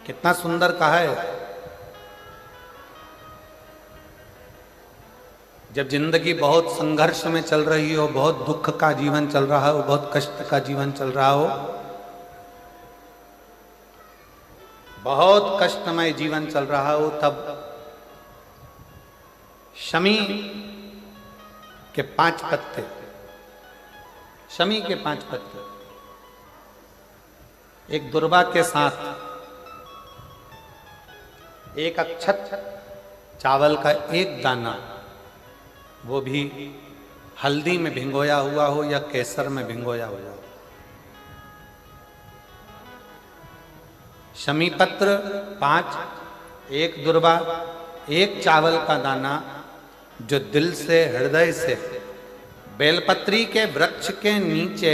कितना सुंदर कहा है। जब जिंदगी बहुत संघर्ष में चल रही हो, बहुत दुख का जीवन चल रहा हो, बहुत कष्ट का जीवन चल रहा हो, बहुत कष्टमय जीवन चल रहा हो, तब शमी के 5 पत्ते, शमी के 5 पत्ते एक दुर्वा के साथ एक अक्षत चावल का एक दाना, वो भी हल्दी में भिंगोया हुआ हो या केसर में भिंगोया हुआ हो, शमी पत्र 5, एक दुर्वा, एक चावल का दाना, जो दिल से हृदय से बेलपत्री के वृक्ष के नीचे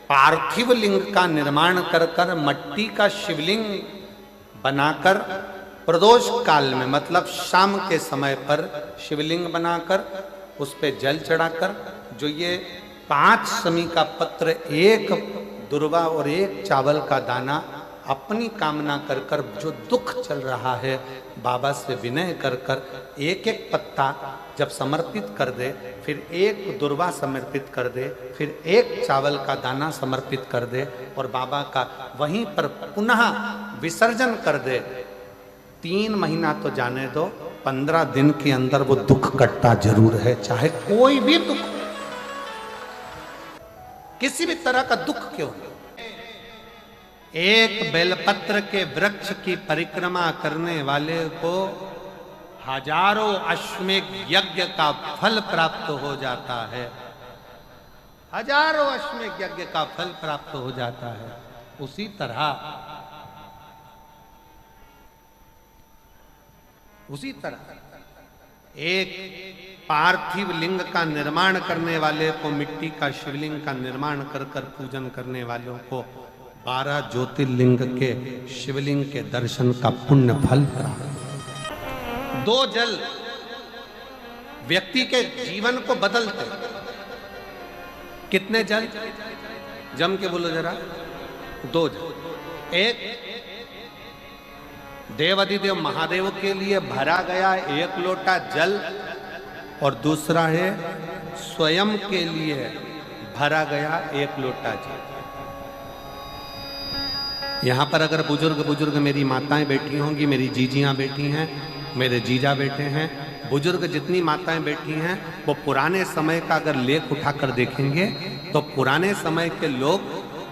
पार्थिव लिंग का निर्माण कर कर मट्टी का शिवलिंग बनाकर प्रदोष काल में, मतलब शाम के समय पर शिवलिंग बनाकर उस पे जल चढ़ाकर, जो ये 5 शमी का पत्र, एक दुर्वा और एक चावल का दाना, अपनी कामना कर कर, जो दुख चल रहा है बाबा से विनय कर कर एक एक पत्ता जब समर्पित कर दे, फिर एक दुर्वा समर्पित कर दे, फिर एक चावल का दाना समर्पित कर दे और बाबा का वहीं पर पुनः विसर्जन कर दे, 3 महीना तो जाने दो, 15 दिन के अंदर वो दुख कटता जरूर है, चाहे कोई भी दुख, किसी भी तरह का दुख क्यों हो। एक बेलपत्र के वृक्ष की परिक्रमा करने वाले को हजारों अश्वमेध यज्ञ का फल प्राप्त हो जाता है, हजारों अश्वमेध यज्ञ का फल प्राप्त हो जाता है। उसी तरह एक पार्थिव लिंग का निर्माण करने वाले को, मिट्टी का शिवलिंग का निर्माण कर कर पूजन करने वालों को 12 ज्योतिर्लिंग के शिवलिंग के दर्शन का पुण्य फल प्राप्त। 2 जल व्यक्ति के जीवन को बदलते। कितने जल? जम के बोलो जरा। 2 जल। एक देवाधिदेव महादेव के लिए भरा गया 1 लोटा जल, और दूसरा है स्वयं के लिए भरा गया 1 लोटा जल। यहाँ पर अगर बुजुर्ग मेरी माताएं बैठी होंगी, मेरी जीजियां बैठी हैं, मेरे जीजा बैठे हैं, बुजुर्ग जितनी माताएं बैठी हैं, वो पुराने समय का अगर लेख उठाकर देखेंगे तो पुराने समय के लोग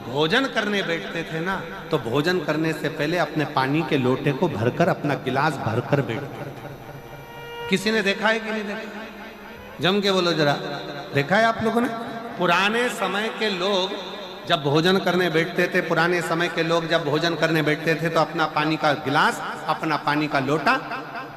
भोजन करने बैठते थे ना, तो भोजन करने से पहले अपने पानी के लोटे को भरकर, अपना गिलास भरकर बैठते थे। किसी ने देखा है कि नहीं देखा? जम के बोलो जरा, देखा है आप लोगों ने? पुराने समय के लोग जब भोजन करने बैठते थे, पुराने समय के लोग जब भोजन करने बैठते थे तो अपना पानी का गिलास, अपना पानी का लोटा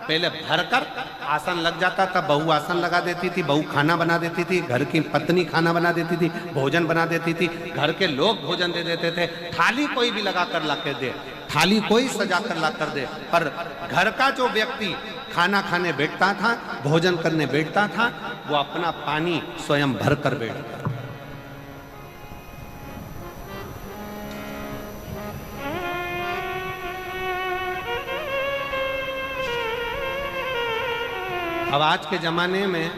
पहले भरकर, आसन लग जाता था, बहू आसन लगा देती थी, बहू खाना बना देती थी, घर की पत्नी खाना बना देती थी, भोजन बना देती थी, घर के लोग भोजन दे देते थे, थाली कोई भी लगा कर ला के दे, थाली कोई सजा कर ला कर दे, पर घर का जो व्यक्ति खाना खाने बैठता था, भोजन करने बैठता था, वो अपना पानी स्वयं भर कर बैठता था। अब आज के जमाने में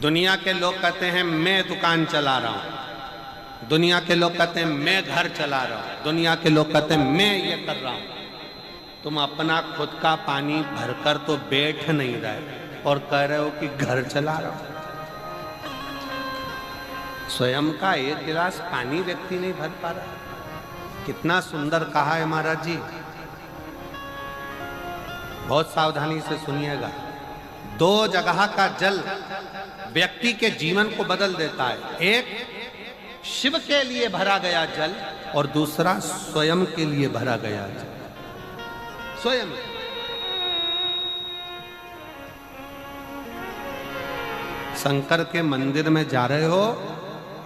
दुनिया के लोग कहते हैं मैं दुकान चला रहा हूं, दुनिया के लोग कहते हैं मैं घर चला रहा हूं, दुनिया के लोग कहते हैं मैं ये कर रहा हूं। तुम अपना खुद का पानी भरकर तो बैठ नहीं रहे और कह रहे हो कि घर चला रहा हूं। स्वयं का 1 गिलास पानी व्यक्ति नहीं भर पा रहा। कितना सुंदर कहा है महाराज जी। बहुत सावधानी से सुनिएगा। 2 जगह का जल व्यक्ति के जीवन को बदल देता है। एक शिव के लिए भरा गया जल और दूसरा स्वयं के लिए भरा गया जल। स्वयं शंकर के मंदिर में जा रहे हो,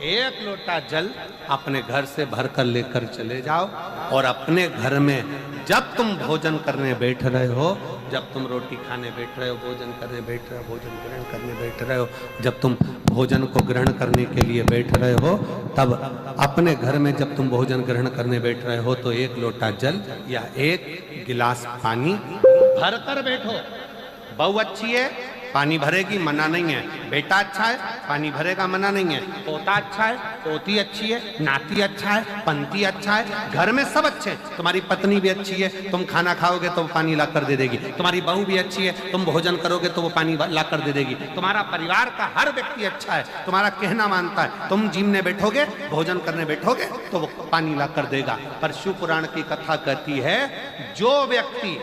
1 लोटा जल अपने घर से भरकर लेकर चले जाओ और अपने घर में जब तुम भोजन करने बैठ रहे हो जब तुम रोटी खाने बैठ रहे हो, भोजन करने बैठ रहे हो, भोजन ग्रहण करने बैठ रहे हो, जब तुम भोजन को ग्रहण करने के लिए बैठ रहे हो, तब अपने घर में जब तुम भोजन ग्रहण करने बैठ रहे हो तो एक लोटा जल या एक गिलास पानी भर कर बैठो। बहू अच्छी है, पानी भरेगी, मना नहीं है। बेटा अच्छा है, पानी भरेगा, मना नहीं है। पोता अच्छा है, पोती अच्छी है, नाती अच्छा है, पंती अच्छा है, घर में सब अच्छे हैं। तुम्हारी पत्नी भी अच्छी है, तुम खाना खाओगे तो वो पानी ला कर दे देगी। तुम्हारी बहू भी अच्छी है, तुम भोजन करोगे तो वो पानी ला कर दे देगी। तुम्हारा परिवार का हर व्यक्ति अच्छा है, तुम्हारा कहना मानता है। तुम जीमने बैठोगे, भोजन करने बैठोगे तो वो पानी ला कर देगा। पर शिव पुराण की कथा कहती है, जो व्यक्ति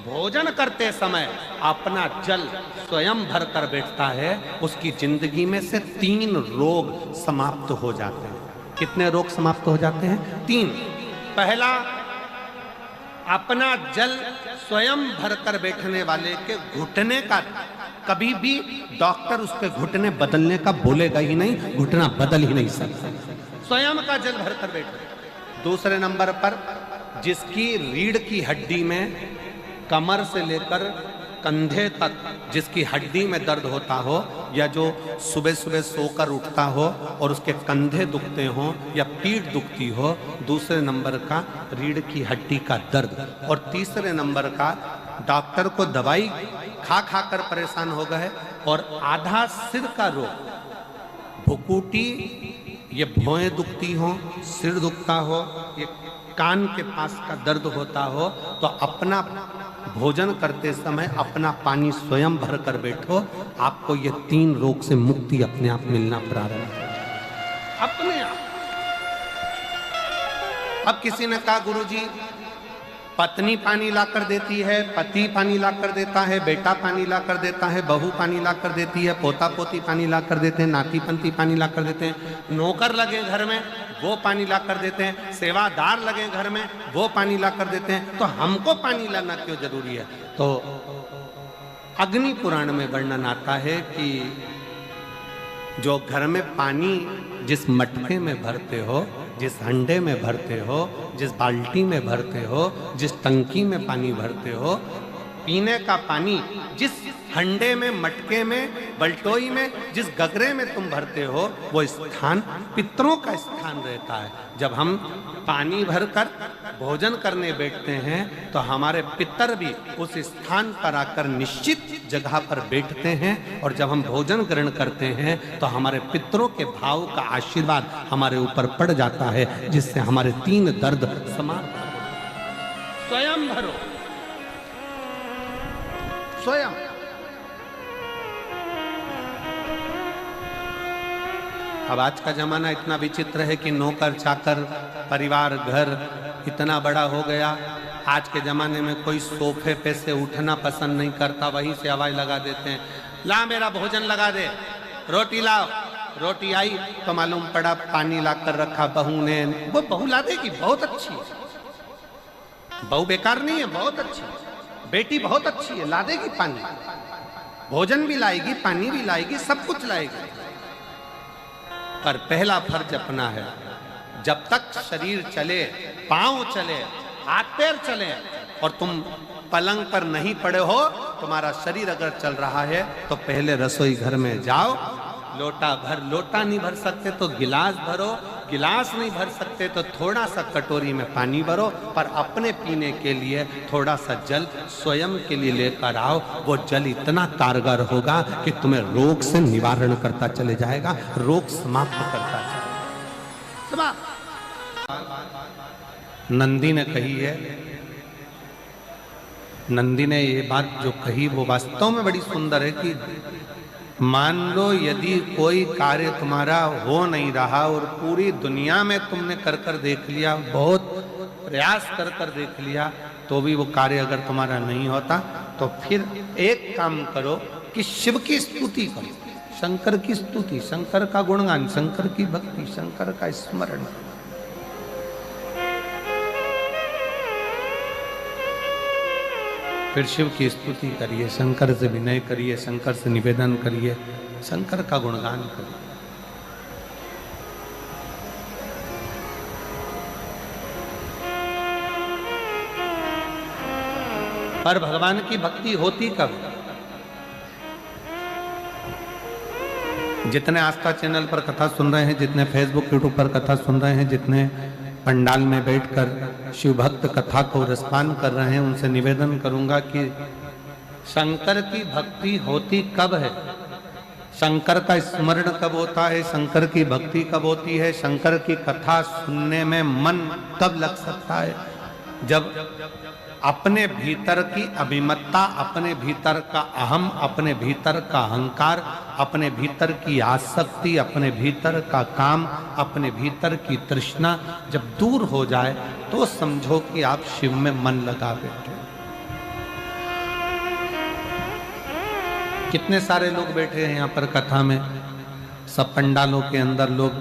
भोजन करते समय अपना जल स्वयं भर कर बैठता है, उसकी जिंदगी में से 3 रोग समाप्त हो जाते हैं। कितने रोग समाप्त हो जाते हैं? 3। पहला, अपना जल स्वयं भर कर बैठने वाले के घुटने का कभी भी डॉक्टर उसके घुटने बदलने का बोलेगा ही नहीं, घुटना बदल ही नहीं सकता। स्वयं का जल भर कर बैठे। दूसरे नंबर पर, जिसकी रीढ़ की हड्डी में कमर से लेकर कंधे तक जिसकी हड्डी में दर्द होता हो, या जो सुबह सुबह सोकर उठता हो और उसके कंधे दुखते हो या पीठ दुखती हो। दूसरे नंबर का रीढ़ की हड्डी का दर्द। और तीसरे नंबर का, डॉक्टर को दवाई खा खा कर परेशान हो गए और आधा सिर का रोग, भुकुटी, ये भौएं दुखती हो, सिर दुखता हो, ये कान के पास का दर्द होता हो, तो अपना भोजन करते समय अपना पानी स्वयं भर कर बैठो। आपको ये 3 रोग से मुक्ति अपने आप मिलना प्रारंभ हो, अपने आप। अब किसी ने कहा, गुरुजी पत्नी पानी ला कर देती है, पति पानी ला कर देता है, बेटा पानी ला कर देता है, बहू पानी ला कर देती है, पोता पोती पानी ला कर देते हैं, नाती पंती पानी ला कर देते हैं, नौकर लगे घर में वो पानी ला कर देते हैं, सेवादार लगे घर में वो पानी ला कर देते हैं, तो हमको पानी लाना क्यों जरूरी है? तो अग्नि पुराण में वर्णन आता है कि जो घर में पानी जिस मटके में भरते हो, जिस हंडे में भरते हो, जिस बाल्टी में भरते हो, जिस टंकी में पानी भरते हो, पीने का पानी जिस हंडे में, मटके में, बल्टोई में, जिस गगरे में तुम भरते हो, वो स्थान पितरों का स्थान रहता है। जब हम पानी भरकर भोजन करने बैठते हैं तो हमारे पितर भी उस स्थान पर आकर निश्चित जगह पर बैठते हैं, और जब हम भोजन ग्रहण करते हैं तो हमारे पितरों के भाव का आशीर्वाद हमारे ऊपर पड़ जाता है, जिससे हमारे 3 दर्द समाप्त हो। स्वयं भरो, स्वयं। अब आज का जमाना इतना विचित्र है कि नौकर चाकर, परिवार, घर इतना बड़ा हो गया। आज के ज़माने में कोई सोफे पे से उठना पसंद नहीं करता, वहीं से आवाज़ लगा देते हैं, ला मेरा भोजन लगा दे, रोटी लाओ। रोटी आई तो मालूम पड़ा पानी ला कर रखा बहू ने। वो बहू ला देगी, बहुत अच्छी है, बहू बेकार नहीं है, बहुत अच्छी है, बेटी बहुत अच्छी है, ला देगी पानी, भोजन भी लाएगी, पानी भी लाएगी, सब कुछ लाएगी। पर पहला फर्ज अपना है, जब तक शरीर चले, पांव चले, हाथ पैर चले, और तुम पलंग पर नहीं पड़े हो, तुम्हारा शरीर अगर चल रहा है तो पहले रसोई घर में जाओ, लोटा भर, लोटा नहीं भर सकते तो गिलास भरो, गिलास नहीं भर सकते तो थोड़ा सा कटोरी में पानी भरो, पर अपने पीने के लिए थोड़ा सा जल स्वयं के लिए लेकर आओ। वो जल इतना कारगर होगा कि तुम्हें रोग से निवारण करता चले जाएगा, रोग समाप्त करता चलेगा। नंदी ने कही है, नंदी ने ये बात जो कही वो वास्तव में बड़ी सुंदर है कि मान लो यदि कोई कार्य तुम्हारा हो नहीं रहा और पूरी दुनिया में तुमने कर कर देख लिया, बहुत प्रयास कर कर देख लिया, तो भी वो कार्य अगर तुम्हारा नहीं होता, तो फिर एक काम करो कि शिव की स्तुति करो, शंकर की स्तुति, शंकर का गुणगान, शंकर की भक्ति, शंकर का स्मरण। फिर शिव की स्तुति करिए, शंकर से विनय करिए, शंकर से निवेदन करिए, शंकर का गुणगान करिए। पर भगवान की भक्ति होती कब? जितने आस्था चैनल पर कथा सुन रहे हैं, जितने फेसबुक यूट्यूब पर कथा सुन रहे हैं, जितने पंडाल में बैठकर शिव भक्त कथा को रसपान कर रहे हैं, उनसे निवेदन करूंगा कि शंकर की भक्ति होती कब है? शंकर का स्मरण कब होता है? शंकर की भक्ति कब होती है? शंकर की कथा सुनने में मन कब लग सकता है? जब अपने भीतर की अभिमत्ता, अपने भीतर का अहम, अपने भीतर का अहंकार, अपने भीतर की आसक्ति, अपने भीतर का काम, अपने भीतर की तृष्णा जब दूर हो जाए तो समझो कि आप शिव में मन लगा बैठे। कितने सारे लोग बैठे हैं यहाँ पर कथा में, सब पंडालों के अंदर लोग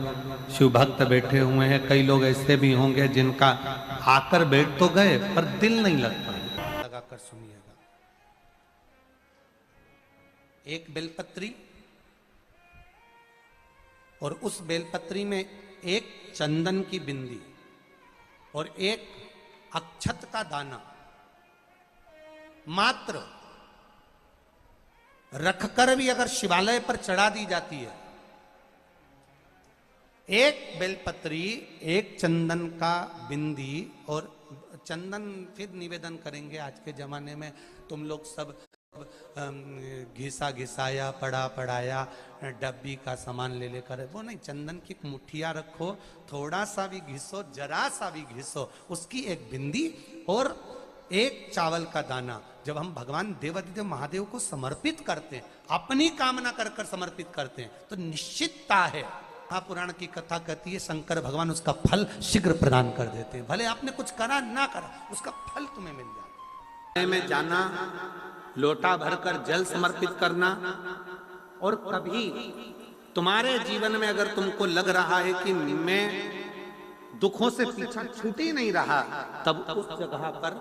शिव भक्त बैठे हुए हैं। कई लोग ऐसे भी होंगे जिनका आकर बैठ तो गए पर दिल नहीं लगता। लगाकर सुनिएगा। एक बेलपत्री और उस बेलपत्री में एक चंदन की बिंदी और एक अक्षत का दाना मात्र रखकर भी अगर शिवालय पर चढ़ा दी जाती है, एक बेलपत्री, एक चंदन का बिंदी और चंदन, फिर निवेदन करेंगे आज के जमाने में तुम लोग सब घिसा घिसाया, पड़ा पड़ाया, डब्बी का सामान ले लेकर, वो नहीं, चंदन की मुठिया रखो, थोड़ा सा भी घिसो, जरा सा भी घिसो, उसकी एक बिंदी और एक चावल का दाना जब हम भगवान देवादिदेव महादेव को समर्पित करते हैं, अपनी कामना कर कर समर्पित करते हैं, तो निश्चितता है, महापुराण की कथा कहती है शंकर भगवान उसका फल शीघ्र प्रदान कर देते हैं। भले आपने कुछ करा ना करा, उसका फल तुम्हें मिल जाए। में जाना, लोटा भरकर जल समर्पित करना, और कभी तुम्हारे जीवन में अगर तुमको लग रहा है कि मैं दुखों से पीछा छूट ही नहीं रहा, तब उस जगह पर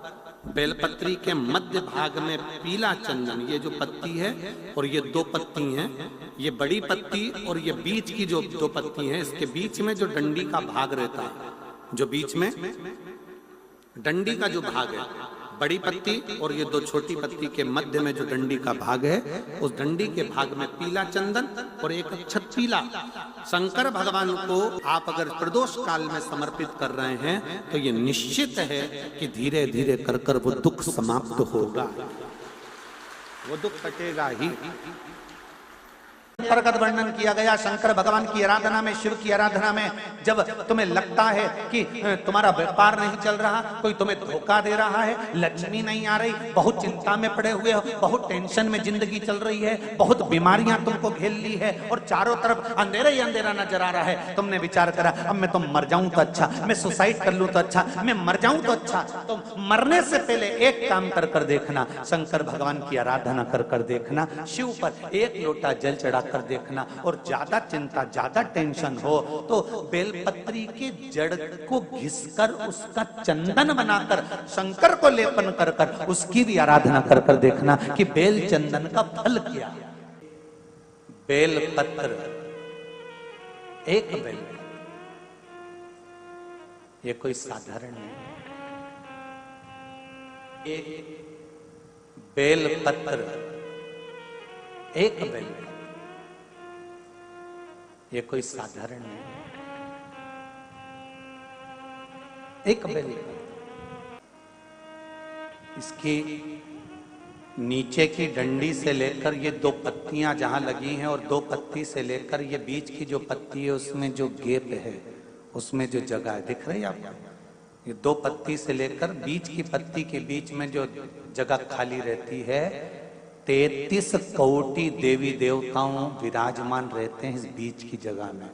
बेलपत्री के मध्य भाग में पीला चंदन, ये जो पत्ती है और ये दो पत्ती हैं, ये बड़ी पत्ती और ये बीच की जो दो पत्ती हैं, इसके बीच में जो डंडी का भाग रहता है, जो बीच में डंडी का जो भाग है, बड़ी पत्ती और ये दो छोटी पत्ती के मध्य में जो डंडी का भाग है, उस डंडी के भाग में पीला चंदन और एक अक्षत पीला, शंकर भगवान को आप अगर प्रदोष काल में समर्पित कर रहे हैं तो ये निश्चित है कि धीरे धीरे कर कर वो दुख समाप्त होगा, वो दुख कटेगा ही। प्रगट वर्णन किया गया शंकर भगवान की आराधना में, शिव की आराधना में, जब तुम्हें लगता है कि तुम्हारा व्यापार नहीं चल रहा, कोई तुम्हें धोखा दे रहा है, लक्ष्मी नहीं आ रही, बहुत चिंता में पड़े हुए हो, बहुत टेंशन में जिंदगी चल रही है, बहुत बीमारियां तुमको घेर ली है और चारों तरफ अंधेरा ही अंधेरा नजर आ रहा है, तुमने विचार करा अब मैं तो मर जाऊं तो अच्छा, मैं सुसाइड कर लूं तो अच्छा, मैं मर जाऊं तो अच्छा, तो मरने से पहले एक काम कर कर देखना, शंकर भगवान की आराधना कर कर देखना, शिव पर एक लोटा जल चढ़ा कर देखना, और ज्यादा चिंता, ज्यादा टेंशन हो तो बेलपत्री के जड़ को घिसकर उसका चंदन बनाकर शंकर को लेपन कर कर उसकी भी आराधना कर कर देखना कि बेल चंदन का फल क्या। बेलपत्र, एक बेल, ये कोई साधारण नहीं, एक बेलपत्र, एक बेल, ये कोई साधारण नहीं, एक बेल। इसकी नीचे की डंडी से लेकर ये दो पत्तियां जहां लगी हैं और दो पत्ती से लेकर ये बीच की जो पत्ती है उसमें जो गैप है, उसमें जो जगह है, दिख रही है आपको? ये दो पत्ती से लेकर बीच की पत्ती के बीच में जो जगह खाली रहती है, 33 कोटि देवी देवताओं विराजमान रहते हैं इस बीच की जगह में।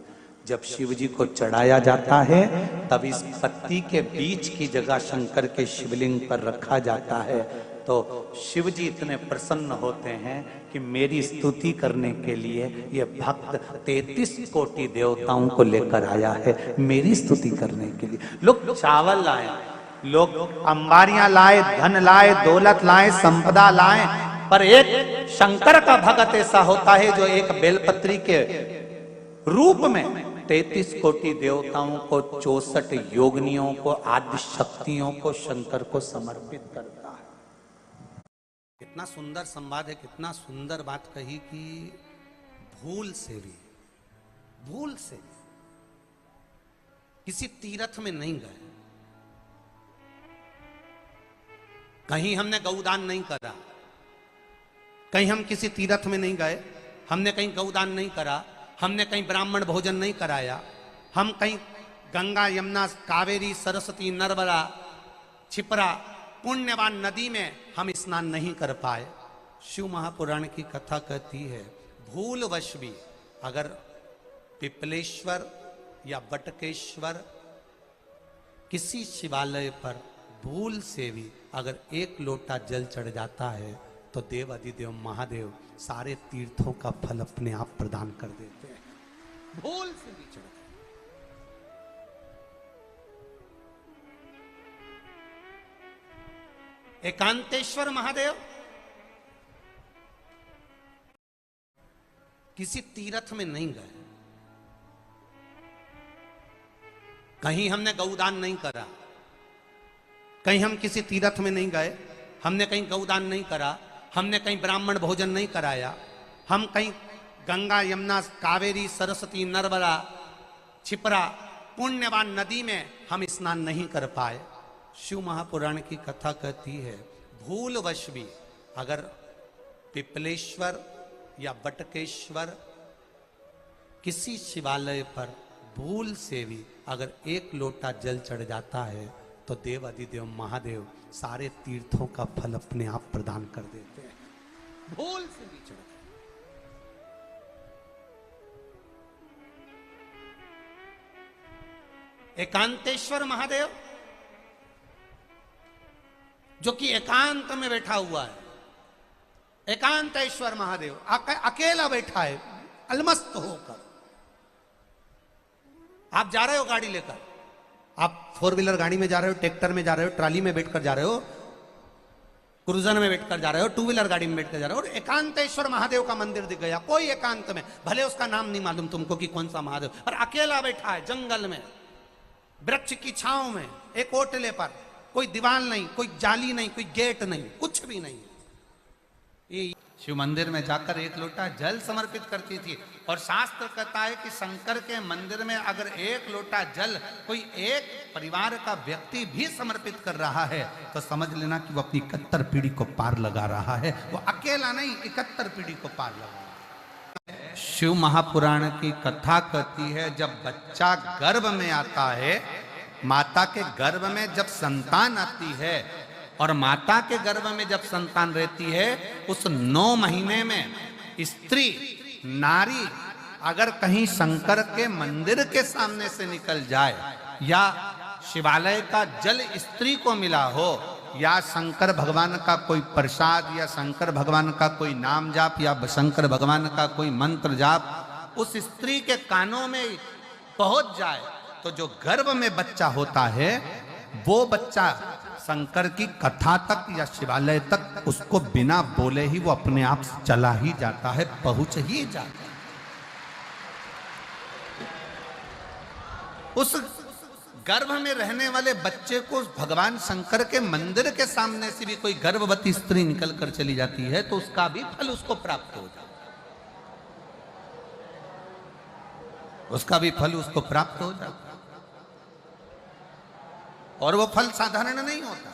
जब शिव जी को चढ़ाया जाता है तब इस पत्ती के बीच की जगह शंकर के शिवलिंग पर रखा जाता है, तो शिव जी इतने प्रसन्न होते हैं कि मेरी स्तुति करने के लिए ये भक्त 33 कोटि देवताओं को लेकर आया है, मेरी स्तुति करने के लिए। लोग चावल लाए, लोग अंबारियां लाए, धन लाए, दौलत लाए, संपदा लाए, पर एक शंकर का भक्त ऐसा होता है जो एक बेलपत्री के रूप में 33 कोटि देवताओं को, 64 योगिनियों को, आदि शक्तियों को शंकर को समर्पित करता है। कितना सुंदर संवाद है, कितना सुंदर बात कही कि भूल से भी किसी तीर्थ में नहीं गए, कहीं हमने गौदान नहीं करा, कहीं हम किसी तीर्थ में नहीं गए, हमने कहीं गौदान नहीं करा, हमने कहीं ब्राह्मण भोजन नहीं कराया, हम कहीं गंगा यमुना कावेरी सरस्वती नर्मदा छिपरा पुण्यवान नदी में हम स्नान नहीं कर पाए। शिव महापुराण की कथा कहती है भूलवश भी अगर पिपलेश्वर या बटकेश्वर किसी शिवालय पर भूल से भी अगर एक लोटा जल चढ़ जाता है तो देव अधिदेव महादेव सारे तीर्थों का फल अपने आप प्रदान कर देते हैं। भूल से भी चढ़ एकांतेश्वर महादेव किसी तीर्थ में नहीं गए, कहीं हमने गौदान नहीं करा, कहीं हम किसी तीर्थ में नहीं गए, हमने कहीं गौदान नहीं करा, हमने कहीं ब्राह्मण भोजन नहीं कराया, हम कहीं गंगा यमुना कावेरी सरस्वती नर्मदा छिपरा पुण्यवान नदी में हम स्नान नहीं कर पाए। शिव महापुराण की कथा कहती है भूलवश भी अगर पिपलेश्वर या बटकेश्वर किसी शिवालय पर भूल से भी अगर एक लोटा जल चढ़ जाता है तो देव अधिदेव महादेव सारे तीर्थों का फल अपने आप प्रदान कर देते हैं। भूल से भी चढ़ एकांतेश्वर महादेव जो कि एकांत में बैठा हुआ है, एकांतेश्वर महादेव अकेला बैठा है अलमस्त होकर। आप जा रहे हो गाड़ी लेकर, आप 4 व्हीलर गाड़ी में जा रहे हो, ट्रैक्टर में जा रहे हो, ट्राली में बैठकर जा रहे हो, क्रूजर में बैठकर जा रहे हो, 2 व्हीलर गाड़ी में बैठकर जा रहे हो, और एकांतेश्वर महादेव का मंदिर दिख गया कोई एकांत में, भले उसका नाम नहीं मालूम तुमको कि कौन सा महादेव, पर अकेला बैठा है जंगल में वृक्ष की छांव में एक ओटले पर, कोई दीवार नहीं, कोई जाली नहीं, कोई गेट नहीं, कुछ भी नहीं। ये शिव मंदिर में जाकर एक लोटा जल समर्पित करती थी। और शास्त्र कहता है कि शंकर के मंदिर में अगर एक लोटा जल कोई एक परिवार का व्यक्ति भी समर्पित कर रहा है तो समझ लेना कि वो अपनी 71 पीढ़ी को पार लगा रहा है। वो अकेला नहीं, 71 पीढ़ी को पार लगा रहा है। शिव महापुराण की कथा कहती है जब बच्चा गर्भ में आता है, माता के गर्भ में जब संतान आती है और माता के गर्भ में जब संतान रहती है, उस 9 महीने में स्त्री नारी अगर कहीं शंकर के मंदिर के सामने से निकल जाए या शिवालय का जल स्त्री को मिला हो या शंकर भगवान का कोई प्रसाद या शंकर भगवान का कोई नाम जाप या शंकर भगवान का कोई मंत्र जाप उस स्त्री के कानों में पहुंच जाए तो जो गर्भ में बच्चा होता है वो बच्चा शंकर की कथा तक या शिवालय तक उसको बिना बोले ही वो अपने आप चला ही जाता है, पहुंच ही जाता है। उस गर्भ में रहने वाले बच्चे को भगवान शंकर के मंदिर के सामने से भी कोई गर्भवती स्त्री निकल कर चली जाती है तो उसका भी फल उसको प्राप्त हो जाता है, उसका भी फल उसको प्राप्त हो जाता है। और वो फल साधारण नहीं होता।